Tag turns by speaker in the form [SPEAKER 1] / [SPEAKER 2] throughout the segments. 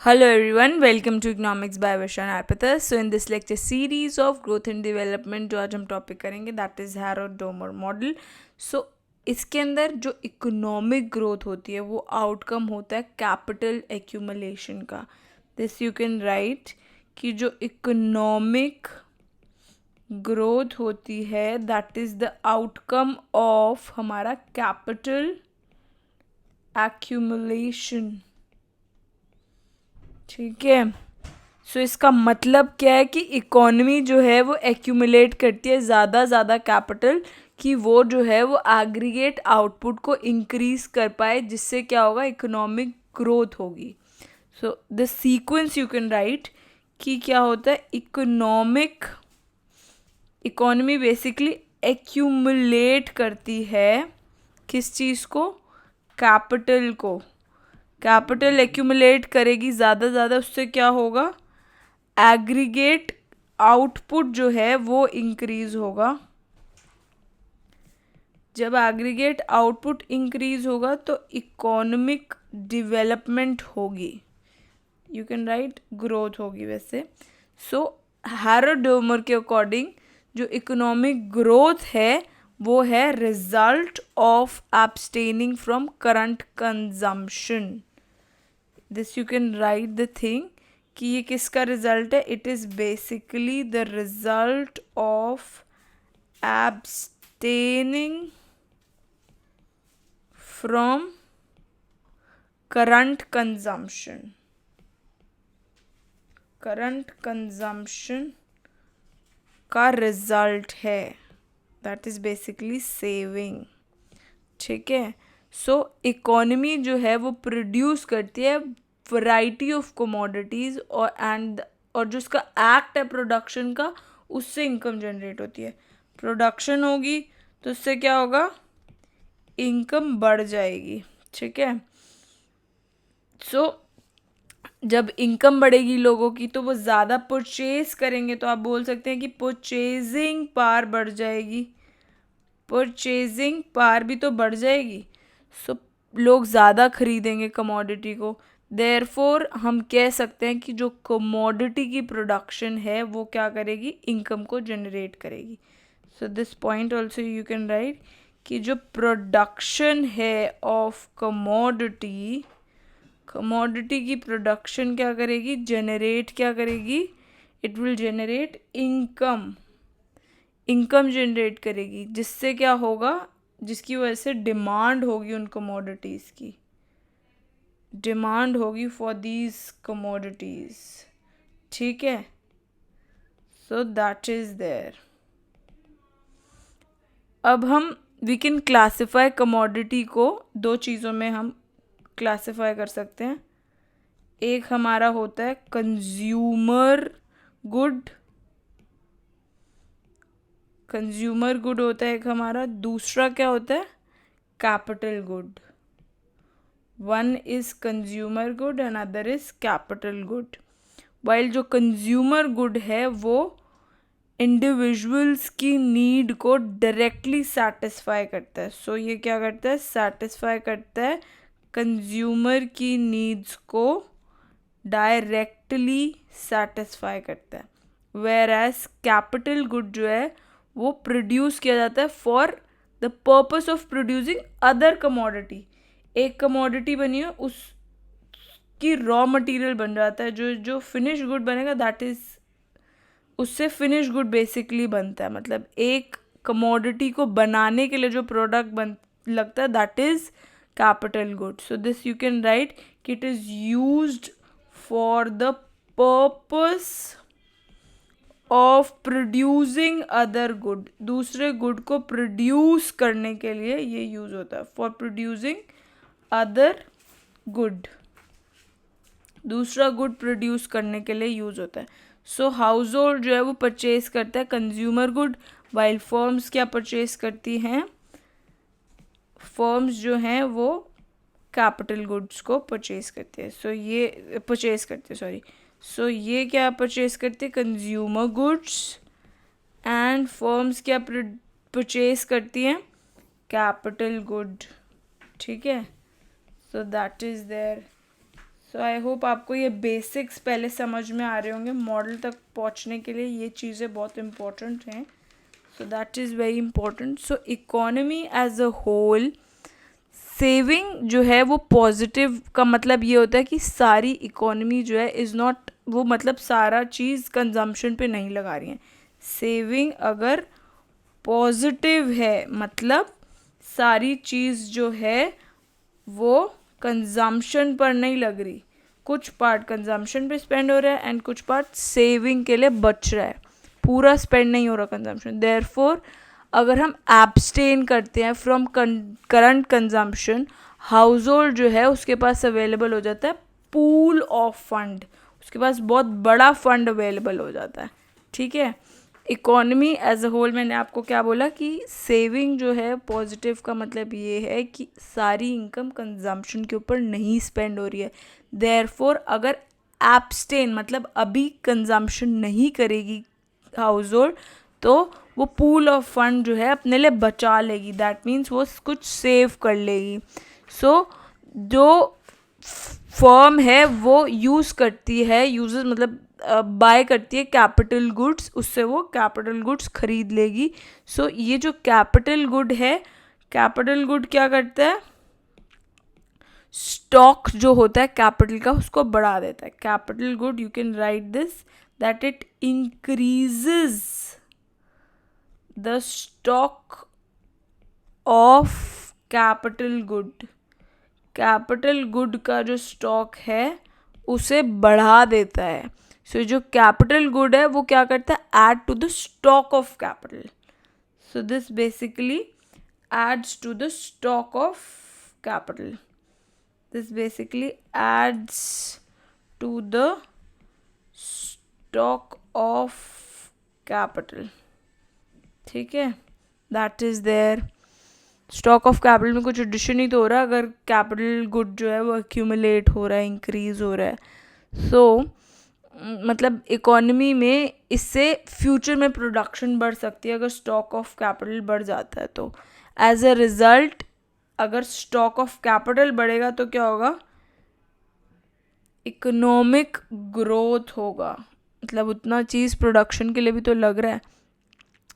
[SPEAKER 1] Hello everyone, welcome to Economics by Vishan Arpita. So in this lecture series of growth and development जो आज हम topic करेंगे that is Herod-Domar model. सो इसके अंदर जो economic growth होती है वो आउटकम होता है कैपिटल एक्यूमुलेशन का. दिस यू कैन राइट कि जो इकोनॉमिक ग्रोथ होती है that is the outcome of हमारा कैपिटल एक्यूमुलेशन. ठीक है. सो इसका मतलब क्या है कि इकोनॉमी जो है वो एक्यूमुलेट करती है ज़्यादा कैपिटल कि वो जो है वो एग्रीगेट आउटपुट को इंक्रीज कर पाए, जिससे क्या होगा, इकोनॉमिक ग्रोथ होगी. So the sequence you can write कि क्या होता है, इकोनॉमी बेसिकली एक्यूमुलेट करती है किस चीज़ को, कैपिटल को. कैपिटल एक्यूमुलेट करेगी ज़्यादा, उससे क्या होगा, एग्रीगेट आउटपुट जो है वो इंक्रीज होगा. जब एग्रीगेट आउटपुट इंक्रीज होगा तो इकोनॉमिक डेवलपमेंट होगी. यू कैन राइट ग्रोथ होगी वैसे. सो हैरोड-डोमर के अकॉर्डिंग जो इकोनॉमिक ग्रोथ है वो है result of abstaining from current consumption. This you can right the thing कि ये किसका रिजल्ट है. It is basically the result of abstaining from current consumption का रिजल्ट है. That is basically saving. ठीक है. सो इकोनॉमी जो है वो प्रोड्यूस करती है वैरायटी ऑफ कमोडिटीज़ और जो उसका एक्ट है प्रोडक्शन का, उससे इनकम जनरेट होती है. प्रोडक्शन होगी तो उससे क्या होगा, इनकम बढ़ जाएगी. ठीक है. सो जब इनकम बढ़ेगी लोगों की तो वो ज़्यादा परचेज करेंगे, तो आप बोल सकते हैं कि परचेजिंग पावर बढ़ जाएगी. परचेजिंग पावर भी तो बढ़ जाएगी. सो लोग ज़्यादा खरीदेंगे कमोडिटी को. देयरफॉर हम कह सकते हैं कि जो कमोडिटी की प्रोडक्शन है वो क्या करेगी, इनकम को जनरेट करेगी. So this point also you can write कि जो प्रोडक्शन है ऑफ कमोडिटी की प्रोडक्शन क्या करेगी, क्या करेगी, it will generate income generate करेगी. जिससे क्या होगा, जिसकी वजह से डिमांड होगी उन कमोडिटीज़ की, डिमांड होगी फॉर दीज कमोडिटीज़. ठीक है. So that is there. अब वी कैन क्लासिफाई कमोडिटी को दो चीज़ों में हम क्लासिफाई कर सकते हैं. एक हमारा होता है कंज्यूमर गुड होता है एक हमारा. दूसरा क्या होता है, capital good. One is consumer good and other is capital good. While जो कंज्यूमर गुड है वो इंडिविजुअल्स की नीड को डायरेक्टली सेटिस्फाई करता है. सो ये क्या करता है, सेटिस्फाई करता है कंज्यूमर की नीड्स को, डायरेक्टली सेटिस्फाई करता है. वेयर एज कैपिटल गुड जो है वो प्रोड्यूस किया जाता है for the purpose of producing other commodity. एक कमोडिटी बनी है उसकी रॉ मटेरियल बन जाता है. जो फिनिश गुड बनेगा दैट इज़, उससे फिनिश गुड बेसिकली बनता है. मतलब एक कमोडिटी को बनाने के लिए जो प्रोडक्ट लगता है that is capital good. So this you can write कि it is used for the purpose of producing other good. दूसरे गुड को प्रोड्यूस करने के लिए ये यूज़ होता है, फॉर प्रोड्यूसिंग अदर गुड. दूसरा गुड प्रोड्यूस करने के लिए यूज़ होता है. सो हाउस होल्ड जो है वो परचेज करता है कंज्यूमर गुड, वाइल फर्म्स क्या परचेज करती हैं, फर्म्स जो हैं वो कैपिटल गुड्स को परचेज करते हैं. सो ये क्या परचेज करते हैं, कंज्यूमर गुड्स, एंड फर्म्स क्या परचेज करती हैं, कैपिटल गुड. ठीक है. So that is there. So I hope आपको ये बेसिक्स पहले समझ में आ रहे होंगे. मॉडल तक पहुंचने के लिए ये चीज़ें बहुत इम्पोर्टेंट हैं. So that is very important. So economy as a whole, saving जो है वो पॉजिटिव का मतलब ये होता है कि सारी इकोनॉमी जो है इज़ नॉट, वो मतलब सारा चीज़ कंजम्पशन पे नहीं लगा रही हैं. सेविंग अगर पॉजिटिव है मतलब सारी चीज़ जो है वो कंजम्पशन पर नहीं लग रही. कुछ पार्ट कंजम्पशन पे स्पेंड हो रहा है एंड कुछ पार्ट सेविंग के लिए बच रहा है. पूरा स्पेंड नहीं हो रहा कंजम्पशन. देयरफॉर अगर हम एब्सटेन करते हैं from current consumption, house hold जो है उसके पास अवेलेबल हो जाता है पूल ऑफ फंड. उसके पास बहुत बड़ा फंड अवेलेबल हो जाता है. ठीक है. इकोनॉमी एज अ होल, मैंने आपको क्या बोला कि सेविंग जो है पॉजिटिव का मतलब ये है कि सारी इनकम कंजम्पशन के ऊपर नहीं स्पेंड हो रही है. देयरफॉर अगर एब्सटेन मतलब अभी कंजम्पशन नहीं करेगी हाउस होल्ड, तो वो पूल ऑफ फंड जो है अपने लिए बचा लेगी. दैट मीन्स वो कुछ सेव कर लेगी. सो जो फर्म है वो यूज़ करती है, यूज़र मतलब बाय करती है कैपिटल गुड्स, उससे वो कैपिटल गुड्स खरीद लेगी. सो ये जो कैपिटल गुड है, कैपिटल गुड क्या करता है, स्टॉक जो होता है कैपिटल का उसको बढ़ा देता है. Capital good, you can write this that it increases the stock of capital good. Capital good का जो स्टॉक है उसे बढ़ा देता है. सो जो कैपिटल गुड है वो क्या करता है, add to the stock of capital. So this basically adds to the stock of capital. This basically adds to the stock of capital. ठीक है. That is there. Stock of capital में कुछ addition ही तो हो रहा है अगर कैपिटल गुड जो है वो एक्यूमुलेट हो रहा है, इंक्रीज हो रहा है. सो मतलब इकोनॉमी में इससे फ्यूचर में प्रोडक्शन बढ़ सकती है अगर स्टॉक ऑफ कैपिटल बढ़ जाता है. तो एज अ रिजल्ट अगर स्टॉक ऑफ कैपिटल बढ़ेगा तो क्या होगा, इकोनॉमिक ग्रोथ होगा. मतलब उतना चीज़ प्रोडक्शन के लिए भी तो लग रहा है.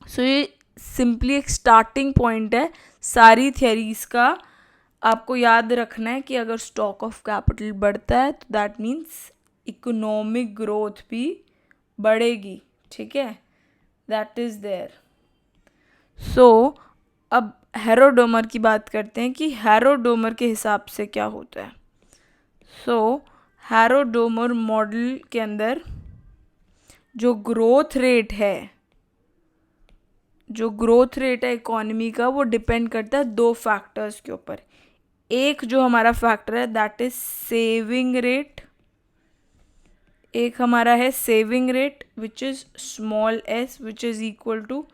[SPEAKER 1] सो ये सिंपली एक स्टार्टिंग पॉइंट है सारी थियरीज का. आपको याद रखना है कि अगर स्टॉक ऑफ कैपिटल बढ़ता है तो दैट मीन्स इकोनॉमिक ग्रोथ भी बढ़ेगी. ठीक है. That is there. सो अब हेरोडोमर की बात करते हैं कि हेरोडोमर के हिसाब से क्या होता है. सो हेरोडोमर मॉडल के अंदर जो ग्रोथ रेट है, जो ग्रोथ रेट है इकोनॉमी का, वो डिपेंड करता है दो फैक्टर्स के ऊपर. एक जो हमारा फैक्टर है दैट इज सेविंग रेट. एक हमारा है saving rate which is small S which is equal to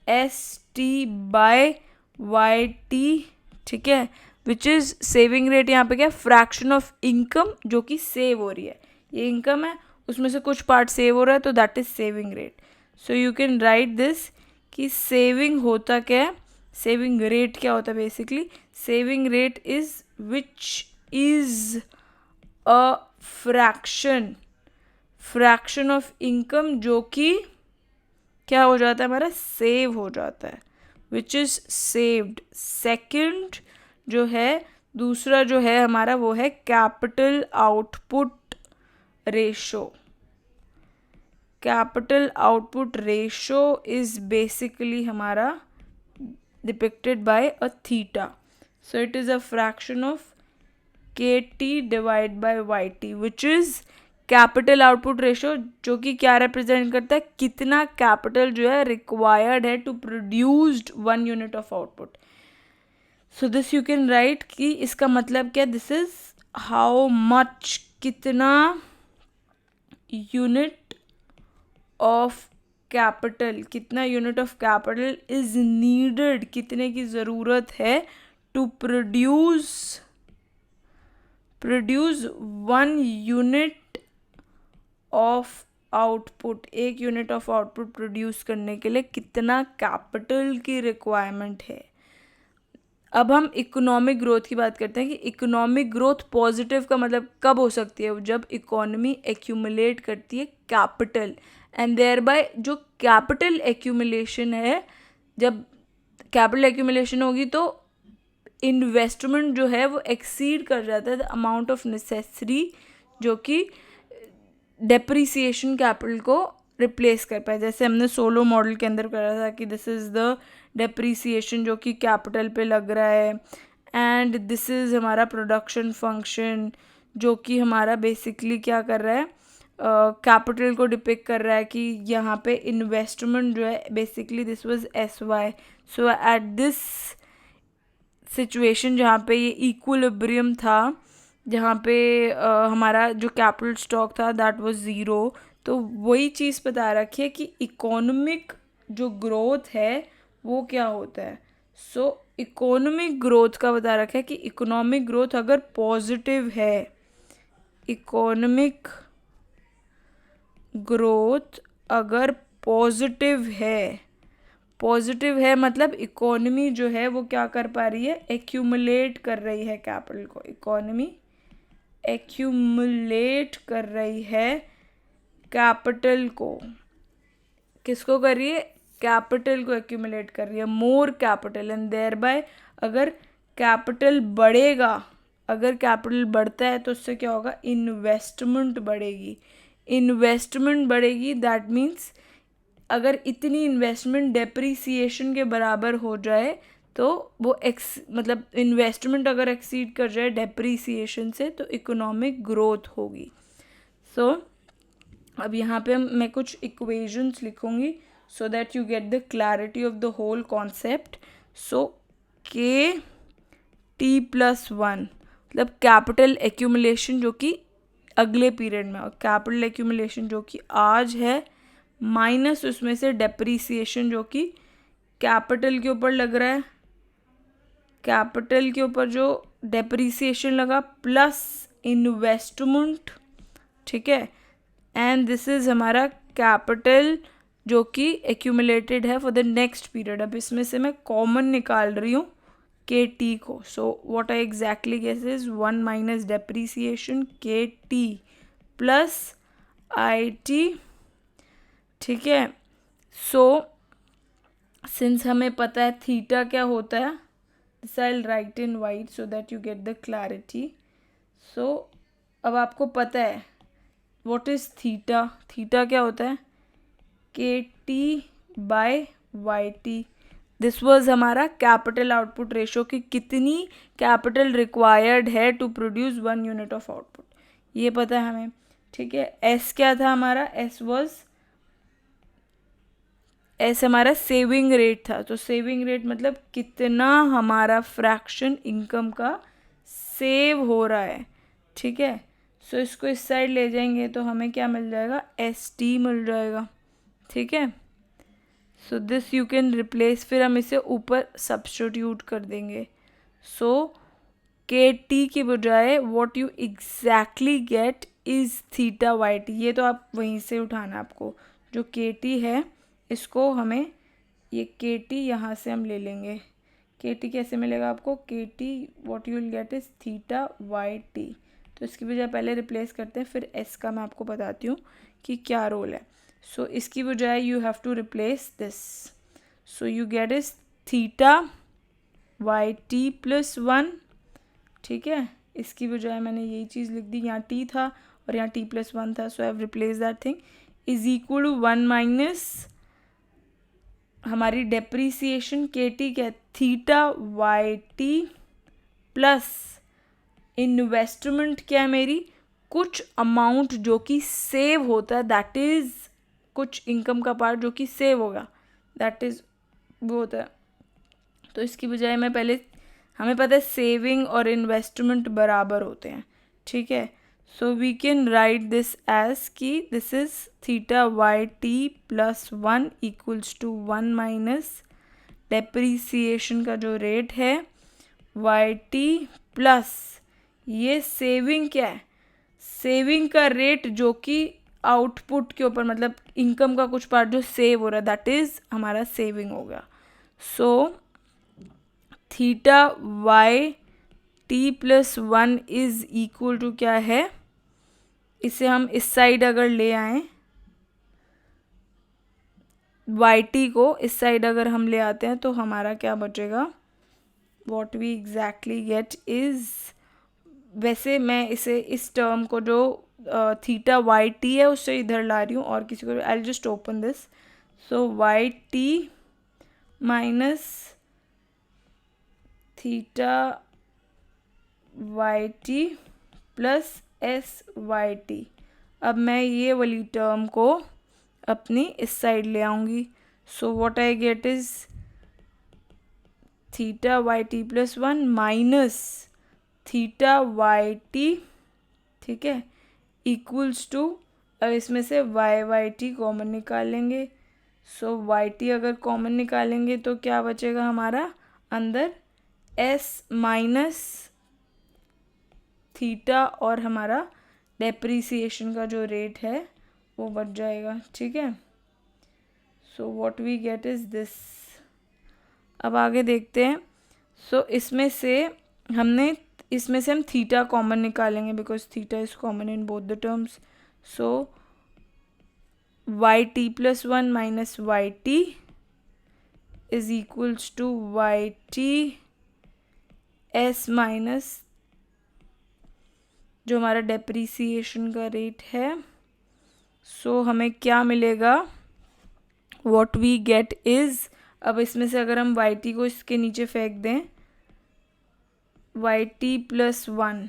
[SPEAKER 1] S T by Y T. ठीक है. विच इज़ सेविंग रेट यहाँ पे क्या, फ्रैक्शन ऑफ इनकम जो कि सेव हो रही है. ये इनकम है, उसमें से कुछ पार्ट सेव हो रहा है, तो that is saving rate. So you can write this कि सेविंग होता क्या है, सेविंग रेट क्या होता है. Basically saving rate is which is a fraction of income जो कि क्या हो जाता है, हमारा सेव हो जाता है, विच इज सेव्ड. सेकंड जो है, दूसरा जो है हमारा वो है capital output ratio. Capital output ratio is basically हमारा depicted by a theta. So it is a fraction of KT divide by YT which is capital output ratio, जो कि क्या रिप्रेजेंट करता है, कितना कैपिटल जो है रिक्वायर्ड है to produced 1 unit of output. So this you can write कि इसका मतलब क्या, दिस इज हाउ मच, कितना यूनिट ऑफ कैपिटल, कितना unit of capital is needed, कितने की ज़रूरत है to produce 1 unit of output. 1 unit of output produce करने के लिए कितना कैपिटल की रिक्वायरमेंट है. अब हम इकोनॉमिक ग्रोथ की बात करते हैं कि इकोनॉमिक ग्रोथ पॉजिटिव का मतलब कब हो सकती है, जब इकोनॉमी एक्यूमुलेट करती है कैपिटल, एंड देयर बाय जो कैपिटल एक्यूमुलेशन है, जब कैपिटल एक्यूमुलेशन होगी तो इन्वेस्टमेंट जो है वो एक्सीड कर जाता है द अमाउंट ऑफ नेसेसरी, जो कि डेप्रिसिएशन कैपिटल को रिप्लेस कर पाए। जैसे हमने सोलो मॉडल के अंदर करा था कि दिस इज़ द डेप्रिसिएशन जो कि कैपिटल पे लग रहा है, एंड दिस इज़ हमारा प्रोडक्शन फंक्शन जो कि हमारा बेसिकली क्या कर रहा है, कैपिटल को डिपिक्ट कर रहा है कि यहाँ पे इन्वेस्टमेंट जो है basically this was SY। So at this situation जहाँ पे ये इक्विलिब्रियम था, जहाँ पे हमारा जो कैपिटल स्टॉक था दैट वाज 0, तो वही चीज़ बता रखी है कि इकोनॉमिक जो ग्रोथ है वो क्या होता है। सो इकोनॉमिक ग्रोथ का बता रखा है कि इकोनॉमिक ग्रोथ अगर पॉजिटिव है, इकोनॉमिक ग्रोथ अगर पॉजिटिव है मतलब इकोनॉमी जो है वो क्या कर पा रही है, एक्यूमुलेट कर रही है कैपिटल को, इकोनॉमी एक्यूमुलेट कर रही है कैपिटल को, किसको कर रही है, कैपिटल को एक्यूमुलेट कर रही है, more capital, and thereby अगर कैपिटल बढ़ेगा, अगर कैपिटल बढ़ता है तो उससे क्या होगा, इन्वेस्टमेंट बढ़ेगी, इन्वेस्टमेंट बढ़ेगी, दैट मीन्स अगर इतनी इन्वेस्टमेंट डेप्रिसिएशन के बराबर हो जाए तो वो मतलब इन्वेस्टमेंट अगर एक्सीड कर जाए डेप्रिसिएशन से तो इकोनॉमिक ग्रोथ होगी। सो अब यहाँ पे मैं कुछ इक्वेशंस लिखूँगी so that you get the clarity of the whole concept. So KT+1 मतलब कैपिटल एक्यूमुलेशन जो कि अगले पीरियड में, और कैपिटल एक्यूमुलेशन जो कि आज है, माइनस उसमें से डेप्रीसिएशन जो कि कैपिटल के ऊपर लग रहा है, कैपिटल के ऊपर जो डेप्रीसिएशन लगा, प्लस इन्वेस्टमेंट, ठीक है, एंड दिस इज़ हमारा कैपिटल जो कि एक्यूमुलेटेड है फॉर द नेक्स्ट पीरियड। अब इसमें से मैं कॉमन निकाल रही हूँ KT को। So what I exactly guess is 1 minus depreciation KT plus IT, ठीक है। सो सिंस हमें पता है थीटा क्या होता है, this I will write in white so that you get the clarity. So अब आपको पता है व्हाट इज थीटा, थीटा क्या होता है, KT/YT। दिस वाज हमारा कैपिटल आउटपुट रेशो कि कितनी कैपिटल रिक्वायर्ड है to produce 1 unit of output, ये पता है हमें, ठीक है। S क्या था हमारा, S हमारा सेविंग रेट था, तो सेविंग रेट मतलब कितना हमारा फ्रैक्शन इनकम का सेव हो रहा है, ठीक है। सो इसको इस साइड ले जाएंगे तो हमें क्या मिल जाएगा, ST मिल जाएगा, ठीक है। सो दिस यू कैन रिप्लेस, फिर हम इसे ऊपर सब्स्टिट्यूट कर देंगे। सो KT के बजाय what you exactly get is θYT, ये तो आप वहीं से उठाना, आपको जो KT है इसको हमें, ये KT यहाँ से हम ले लेंगे। KT कैसे मिलेगा आपको, KT what you will get is θYT। तो इसकी बजाय पहले रिप्लेस करते हैं, फिर S का मैं आपको बताती हूँ कि क्या रोल है। सो इसकी बजाय you have to replace this, so you get is θYT+1, ठीक है। इसकी बजाय मैंने यही चीज़ लिख दी, यहाँ T था और यहाँ T+1 था, so I have replace that thing, is equal to 1 minus हमारी डेप्रीसिएशन KT क्या है, θYT प्लस इन्वेस्टमेंट क्या है मेरी, कुछ अमाउंट जो कि सेव होता है, दैट इज़ कुछ इनकम का पार्ट जो कि सेव होगा, दैट इज़ वो होता है। तो इसकी बजाय मैं पहले, हमें पता है सेविंग और इन्वेस्टमेंट बराबर होते हैं, ठीक है। So we can write this as कि this is θYT+1 equals to 1 minus depreciation का जो रेट है YT प्लस ये सेविंग क्या है, सेविंग का रेट जो कि आउटपुट के ऊपर, मतलब इनकम का कुछ पार्ट जो सेव हो रहा है, दैट इज़ हमारा सेविंग होगा। So theta Y T plus 1 is equal to क्या है, इसे हम इस साइड अगर ले आए, वाई टी को इस साइड अगर हम ले आते हैं तो हमारा क्या बचेगा, what we exactly get is, वैसे मैं इसे इस टर्म को जो थीटा वाई टी है उससे इधर ला रही हूँ और किसी को, I just open this, so Y T minus theta Y T plus S Y T. अब मैं ये वाली टर्म को अपनी इस साइड ले आऊँगी, so what I get is theta Y T plus 1 minus theta Y T, ठीक है, इक्वल्स टू, अब इसमें से वाई टी कॉमन निकालेंगे, सो वाई टी अगर कॉमन निकालेंगे तो क्या बचेगा हमारा अंदर, एस माइनस थीटा और हमारा डेप्रीसिएशन का जो रेट है वो बच जाएगा, ठीक है। So what we get is this. अब आगे देखते हैं। सो इसमें से हम थीटा कॉमन निकालेंगे because theta is common in both the terms, so Y T plus 1 minus Y T is equals to Y T S minus जो हमारा डेप्रीसिएशन का रेट है, सो हमें क्या मिलेगा, व्हाट वी गेट इज, अब इसमें से अगर हम वाई टी को इसके नीचे फेंक दें, वाई टी प्लस 1,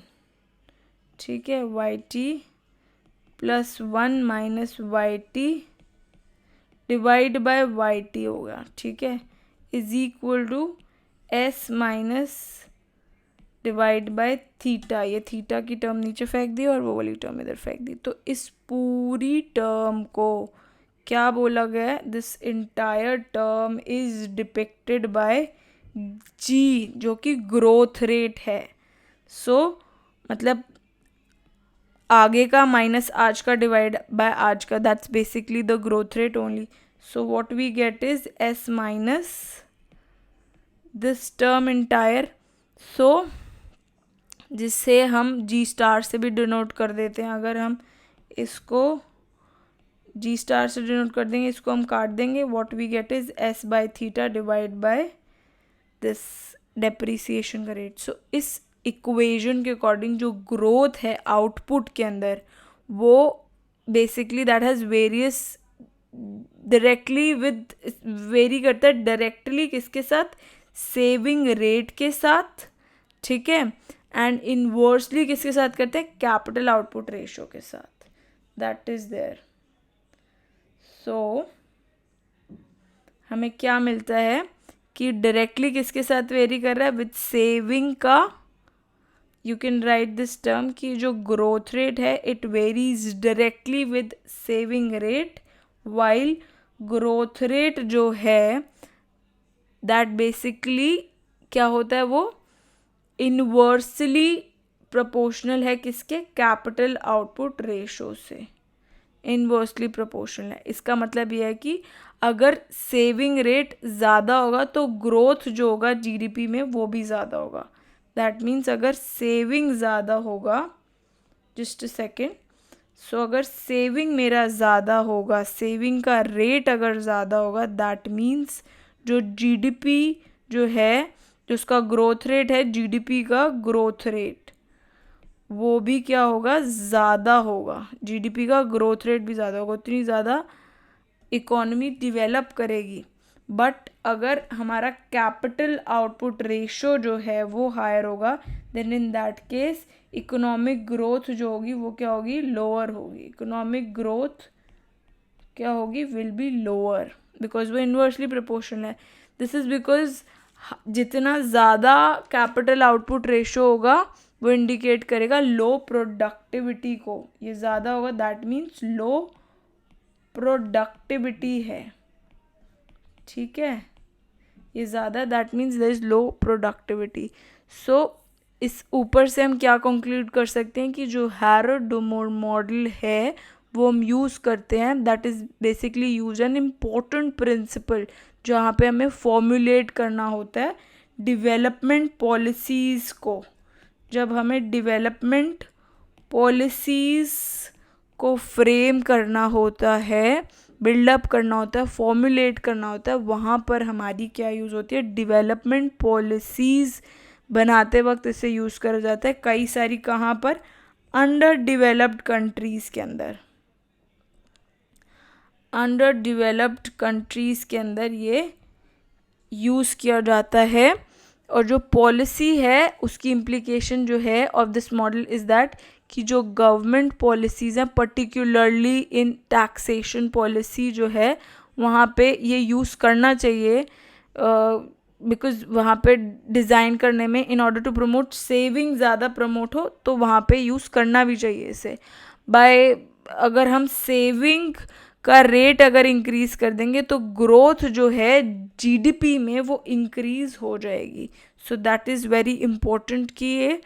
[SPEAKER 1] ठीक है, Y T plus 1 minus Y T divide by Y T होगा, ठीक है, is equal to S minus divide by theta, ये थीटा की टर्म नीचे फेंक दी और वो वाली टर्म इधर फेंक दी, तो इस पूरी टर्म को क्या बोला गया है, this entire term is depicted by G जो कि ग्रोथ रेट है। सो मतलब आगे का माइनस आज का डिवाइड बाय आज का, that's basically the growth rate only. So what we get is S minus this term entire, so जिससे हम जी स्टार से भी डिनोट कर देते हैं, अगर हम इसको जी स्टार से डिनोट कर देंगे, इसको हम काट देंगे, what we get is S by theta divide by this depreciation का रेट। सो इस इक्वेशन के अकॉर्डिंग जो ग्रोथ है आउटपुट के अंदर वो basically that has various directly with very करता है डायरेक्टली किसके साथ, सेविंग रेट के साथ, ठीक है, एंड इनवर्सली किसके साथ करते हैं, कैपिटल आउटपुट रेशो के साथ, दैट इज देयर। सो हमें क्या मिलता है कि डायरेक्टली किसके साथ वेरी कर रहा है, विद सेविंग का, you can write this term कि जो ग्रोथ रेट है it varies directly with saving rate, while growth rate जो है दैट बेसिकली क्या होता है, वो इनवर्सली प्रोपोर्शनल है किसके, कैपिटल आउटपुट रेशो से, इनवर्सली प्रोपोर्शनल है। इसका मतलब यह है कि अगर सेविंग रेट ज़्यादा होगा तो ग्रोथ जो होगा जीडीपी में वो भी ज़्यादा होगा, दैट मीन्स अगर सेविंग ज़्यादा होगा, जस्ट अ सेकेंड, सो अगर सेविंग मेरा ज़्यादा होगा, सेविंग का रेट अगर ज़्यादा होगा, दैट मीन्स जो जीडीपी जो है, जो उसका ग्रोथ रेट है, जीडीपी का ग्रोथ रेट वो भी क्या होगा, ज़्यादा होगा, जीडीपी का ग्रोथ रेट भी ज़्यादा होगा, उतनी ज़्यादा इकोनॉमी डेवलप करेगी। बट अगर हमारा कैपिटल आउटपुट रेशो जो है वो हायर होगा, then in that case economic growth जो होगी वो क्या होगी, लोअर होगी, इकोनॉमिक ग्रोथ क्या होगी, विल बी लोअर, बिकॉज वो इन्वर्सली प्रोपोर्शनल है। दिस इज़ बिकॉज जितना ज़्यादा कैपिटल आउटपुट रेशो होगा वो इंडिकेट करेगा लो प्रोडक्टिविटी को, ये ज़्यादा होगा दैट मीन्स लो प्रोडक्टिविटी है, ठीक है, ये ज़्यादा that means there is low productivity. So इस ऊपर से हम क्या कंक्लूड कर सकते हैं कि जो हैरोड-डुमोर मॉडल है वो हम यूज़ करते हैं, that is basically use an important principle जहाँ पे हमें फॉर्मुलेट करना होता है डेवलपमेंट पॉलिसीज़ को, जब हमें डेवलपमेंट पॉलिसीज़ को फ्रेम करना होता है, बिल्डअप करना होता है, फॉर्मुलेट करना होता है, वहाँ पर हमारी क्या यूज़ होती है, डेवलपमेंट पॉलिसीज़ बनाते वक्त इसे यूज़ करा जाता है। कई सारी कहाँ पर, अंडर डेवलप्ड कंट्रीज़ के अंदर, अंडर डेवलप्ड कंट्रीज़ के अंदर ये यूज़ किया जाता है। और जो पॉलिसी है उसकी इम्प्लीकेशन जो है of this model is that कि जो गवर्नमेंट पॉलिसीज़ हैं, पर्टिकुलरली इन टैक्सेशन पॉलिसी जो है, वहाँ पे ये यूज़ करना चाहिए, बिकॉज वहाँ पे डिज़ाइन करने में in order to promote saving ज़्यादा प्रमोट हो, तो वहाँ पे यूज़ करना भी चाहिए इसे। बाय अगर हम सेविंग का रेट अगर इंक्रीज़ कर देंगे तो ग्रोथ जो है जीडीपी में वो इंक्रीज़ हो जाएगी। सो दैट इज़ वेरी इम्पोर्टेंट कि ये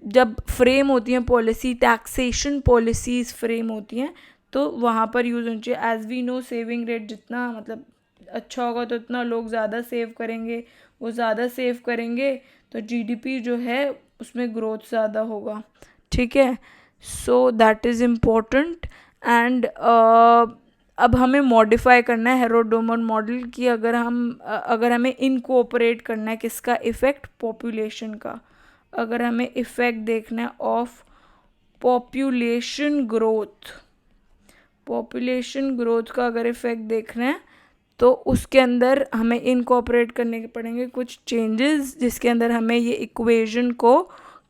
[SPEAKER 1] जब फ्रेम होती हैं पॉलिसी, टैक्सेशन पॉलिसीज़ फ्रेम होती हैं, तो वहाँ पर यूज़ होनी चाहिए। As we know saving rate जितना मतलब अच्छा होगा तो उतना लोग ज़्यादा सेव करेंगे, वो ज़्यादा सेव करेंगे तो जीडीपी जो है उसमें ग्रोथ ज़्यादा होगा। ठीक है, so that is important. And अब हमें मॉडिफाई करना है हेरोडोमन मॉडल की, अगर हमें इनकोऑपरेट करना है किसका, इफ़ेक्ट पॉपुलेशन का। अगर हमें इफ़ेक्ट देखना है ऑफ पॉपुलेशन ग्रोथ का अगर इफ़ेक्ट देखना है तो उसके अंदर हमें इनकॉर्पोरेट करने के पड़ेंगे कुछ चेंजेस, जिसके अंदर हमें ये इक्वेशन को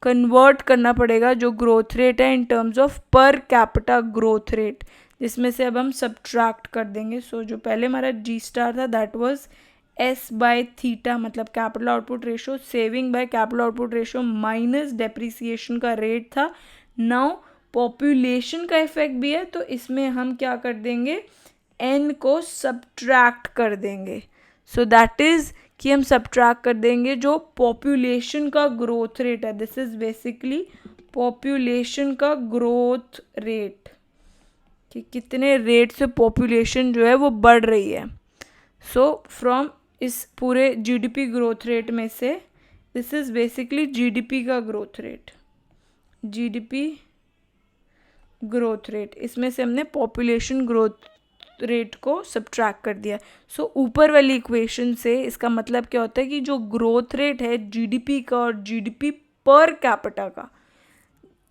[SPEAKER 1] कन्वर्ट करना पड़ेगा जो ग्रोथ रेट है in terms of per capita growth rate, जिसमें से अब हम सब्ट्रैक्ट कर देंगे। सो जो पहले हमारा जी स्टार था that was S by theta, मतलब capital output ratio, saving by capital output ratio minus depreciation का रेट था। नाउ पॉपुलेशन का इफेक्ट भी है, तो इसमें हम क्या कर देंगे, n को सब्ट्रैक्ट कर देंगे। सो दैट इज़ कि हम सब्ट्रैक्ट कर देंगे जो पॉपुलेशन का ग्रोथ रेट है। दिस इज़ बेसिकली पॉपुलेशन का ग्रोथ रेट, कि कितने रेट से पॉपुलेशन जो है वो बढ़ रही है। सो फ्रॉम इस पूरे जीडीपी ग्रोथ रेट में से दिस इज़ बेसिकली जीडीपी का growth rate, GDP growth rate, इसमें से हमने पॉपुलेशन ग्रोथ रेट को सब्ट्रैक्ट कर दिया। सो ऊपर वाली इक्वेशन से इसका मतलब क्या होता है कि जो ग्रोथ रेट है जीडीपी का और जीडीपी पर कैपिटा का,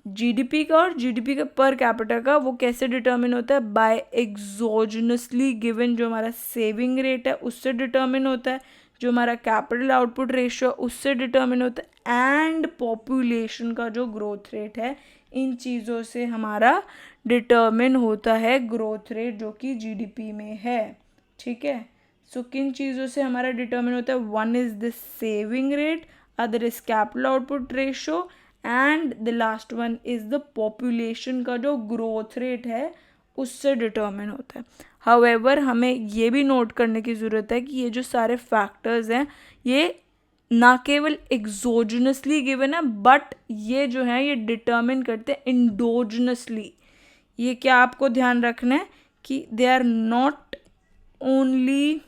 [SPEAKER 1] जीडीपी का और जीडीपी का पर कैपिटा का, वो कैसे डिटर्मिन होता है, बाय एक्सोजनसली गिवन जो हमारा सेविंग रेट है उससे डिटर्मिन होता है, जो हमारा कैपिटल आउटपुट रेशियो उससे डिटर्मिन होता है, एंड पॉपुलेशन का जो ग्रोथ रेट है, इन चीज़ों से हमारा डिटर्मिन होता है ग्रोथ रेट जो कि जीडीपी में है। ठीक है, सो किन चीज़ों से हमारा डिटर्मिन होता है, one is the saving rate, other is capital output ratio, and the last one is the population का जो ग्रोथ रेट है उससे डिटर्मिन होता है। हाउएवर हमें ये भी नोट करने की ज़रूरत है कि ये जो सारे फैक्टर्स हैं ये ना केवल एक्सोजनसली गिवन है, बट ये जो है ये डिटर्मिन करते हैं इंडोजनसली। ये क्या आपको ध्यान रखना है कि they are not only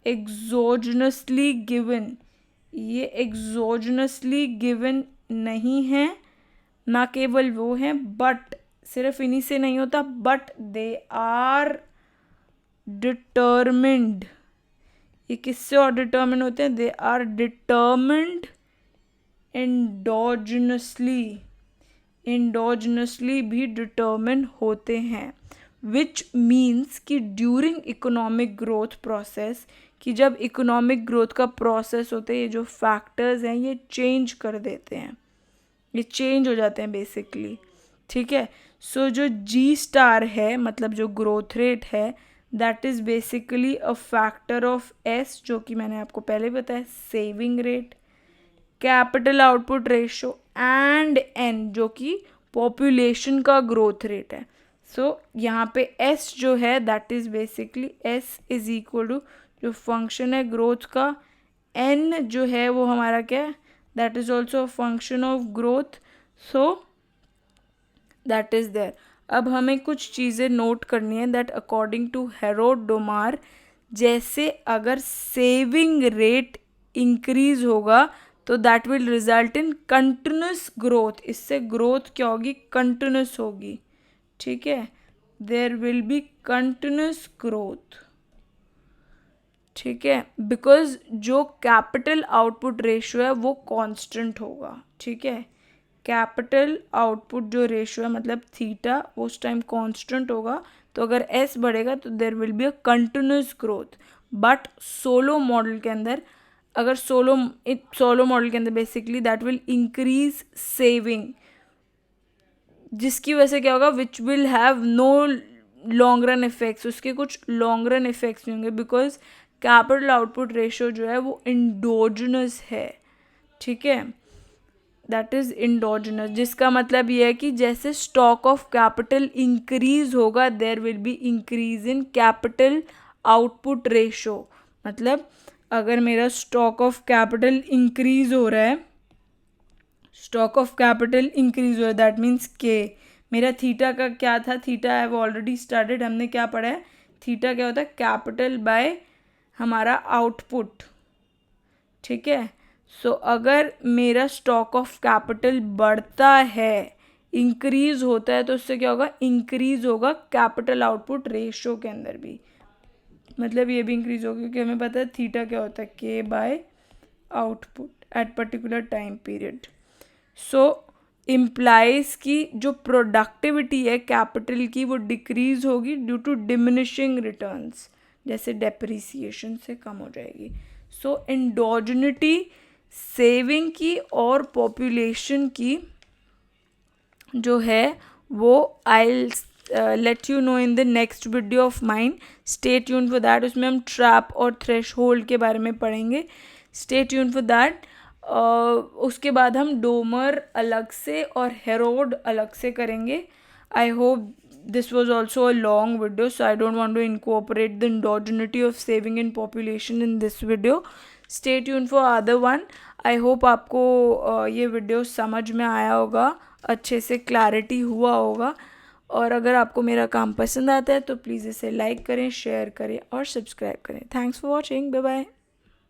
[SPEAKER 1] exogenously given, ये एक्सोजनसली गिवन नहीं है, ना केवल वो हैं, बट सिर्फ इन्हीं से नहीं होता, बट दे आर डिटर्मिन्ड। ये किससे और डिटर्मिन होते हैं, दे आर डिटर्मिन्ड इंडोजनसली भी डिटर्मिन होते हैं, विच मीन्स कि ड्यूरिंग इकोनॉमिक ग्रोथ प्रोसेस, कि जब इकोनॉमिक ग्रोथ का प्रोसेस होता है ये जो फैक्टर्स हैं ये चेंज कर देते हैं, ये चेंज हो जाते हैं बेसिकली। ठीक है, सो जो जी स्टार है मतलब जो ग्रोथ रेट है that is basically a factor of S, जो कि मैंने आपको पहले बताया, saving rate, capital output ratio, and N जो कि पॉपुलेशन का ग्रोथ रेट है। सो यहाँ पे एस जो है that is basically S is equal to जो फंक्शन है ग्रोथ का, एन जो है वो हमारा क्या है, that is also a function of growth. So that is there. अब हमें कुछ चीज़ें नोट करनी है that according to Harrod Domar, जैसे अगर सेविंग रेट इंक्रीज होगा तो that will result in continuous growth. इससे ग्रोथ क्या होगी, कंटिन्यूस होगी. ठीक है, there will be continuous growth. ठीक है, बिकॉज जो कैपिटल आउटपुट रेशियो है वो कांस्टेंट होगा. ठीक है, कैपिटल आउटपुट जो रेशियो है मतलब थीटा वो उस टाइम कांस्टेंट होगा. तो अगर एस बढ़ेगा तो there will be a continuous growth. But Solow model के अंदर, अगर सोलो मॉडल के अंदर basically that will increase saving, जिसकी वजह से क्या होगा, which will have no long run effects. उसके कुछ लॉन्ग रन इफेक्ट्स नहीं होंगे बिकॉज कैपिटल आउटपुट रेशियो जो है वो इंडोजिनस है. ठीक है, दैट इज इंडोजिनस, जिसका मतलब ये है कि जैसे स्टॉक ऑफ कैपिटल इंक्रीज होगा there will be increase in capital output ratio. मतलब अगर मेरा स्टॉक ऑफ कैपिटल इंक्रीज हो रहा है, स्टॉक ऑफ कैपिटल इंक्रीज हो रहा है, दैट मीन्स के मेरा थीटा का क्या था, थीटा हैव ऑलरेडी स्टार्टेड, हमने क्या पढ़ा है, थीटा क्या होता है, कैपिटल बाय हमारा आउटपुट. ठीक है, सो अगर मेरा स्टॉक ऑफ कैपिटल बढ़ता है, इंक्रीज होता है, तो उससे क्या होगा, इंक्रीज होगा कैपिटल आउटपुट रेशियो के अंदर भी. मतलब ये भी इंक्रीज होगा क्योंकि हमें पता है थीटा क्या होता है, K by output at particular time period. So implies की जो प्रोडक्टिविटी है कैपिटल की वो डिक्रीज होगी ड्यू टू डिमिनिशिंग रिटर्न्स, जैसे डेप्रिसिएशन से कम हो जाएगी. सो एंडोजेनिटी सेविंग की और पॉपुलेशन की जो है वो I let you know in the next video of mine. Stay tune for that. उसमें हम ट्रैप और थ्रेशहोल्ड के बारे में पढ़ेंगे. Stay tune for that. उसके बाद हम डोमर अलग से और हेरोड अलग से करेंगे. I hope this was also a long video, so I don't want to incorporate the endogeneity of saving in population in this video. Stay tuned for other one. I hope आपको ये video समझ में आया होगा, अच्छे से clarity हुआ होगा. और अगर आपको मेरा काम पसंद आता है तो प्लीज़ इसे लाइक करें, शेयर करें और सब्सक्राइब करें. Thanks for watching. Bye bye.